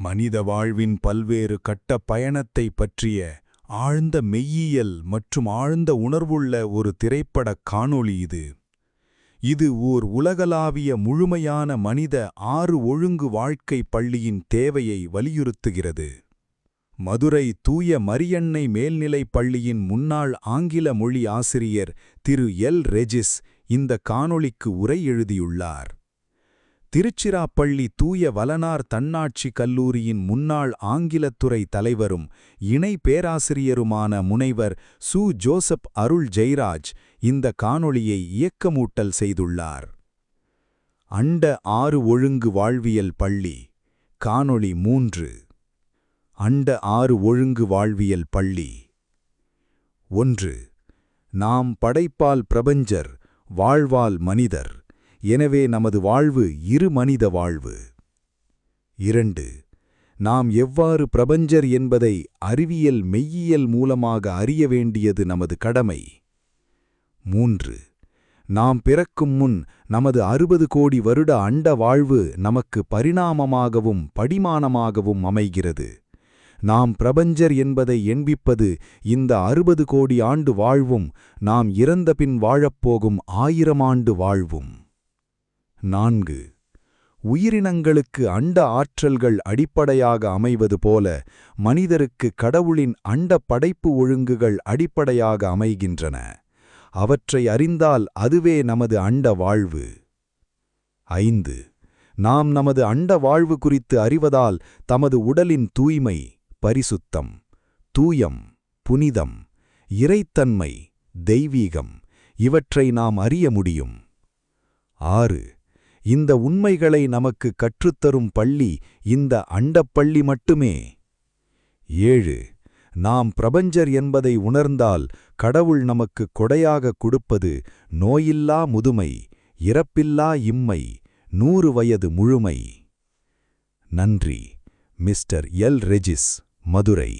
மனித வாழ்வின் பல்வேறு கட்ட பயணத்தைப் பற்றிய ஆழ்ந்த மெய்யியல் மற்றும் ஆழ்ந்த உணர்வுள்ள ஒரு திரைப்படக் காணொளி இது. இது ஓர் உலகளாவிய முழுமையான மனித 6 ஒழுங்கு வாழ்க்கை பள்ளியின் தேவையை வலியுறுத்துகிறது. மதுரை தூய மரியன்னை மேல்நிலைப் பள்ளியின் முன்னாள் ஆங்கில மொழி ஆசிரியர் திரு எல். ரெஜிஸ் இந்த காணொளிக்கு உரை எழுதியுள்ளார். திருச்சிராப்பள்ளி தூய வளனார் தன்னாட்சி கல்லூரியின் முன்னாள் ஆங்கிலத்துறை தலைவரும் இணை பேராசிரியருமான முனைவர் சு. ஜோசப் அருள் ஜெயராஜ் இந்த காணொளியை இயக்கமூட்டல் செய்துள்ளார். அண்ட 6 ஒழுங்கு வாழ்வியல் பள்ளி. காணொளி 3. அண்ட 6 ஒழுங்கு வாழ்வியல் பள்ளி. 1. நாம் படைப்பால் பிரபஞ்சர், வாழ்வால் மனிதர். எனவே நமது வாழ்வு இரு மனித வாழ்வு. 2. நாம் எவ்வாறு பிரபஞ்சர் என்பதை அறிவியல் மெய்யியல் மூலமாக அறிய வேண்டியது நமது கடமை. 3. நாம் பிறக்கும் முன் நமது 60 கோடி வருட அண்ட வாழ்வு நமக்கு பரிணாமமாகவும் படிமானமாகவும் அமைகிறது. நாம் பிரபஞ்சர் என்பதை எண்பிப்பது இந்த 60 கோடி ஆண்டு வாழ்வும் நாம் இறந்தபின் வாழப்போகும் 1000 ஆண்டு வாழ்வும். 4. உயிரினங்களுக்கு அண்ட ஆற்றல்கள் அடிப்படையாக அமைவது போல மனிதருக்கு கடவுளின் அண்ட படைப்பு ஒழுங்குகள் அடிப்படையாக அமைகின்றன. அவற்றை அறிந்தால் அதுவே நமது அண்ட வாழ்வு. 5. நாம் நமது அண்ட வாழ்வு குறித்து அறிவதால் தமது உடலின் தூய்மை, பரிசுத்தம், தூயம், புனிதம், இறைத்தன்மை, தெய்வீகம் இவற்றை நாம் அறிய முடியும். 6. இந்த உண்மைகளை நமக்கு கற்றுத்தரும் பள்ளி இந்த அண்டப்பள்ளி மட்டுமே. 7. நாம் பிரபஞ்சர் என்பதை உணர்ந்தால் கடவுள் நமக்கு கொடையாக கொடுப்பது நோயில்லா முதுமை, இறப்பில்லா இம்மை, 100 வயது முழுமை. நன்றி. Mister L. ரெஜிஸ், மதுரை.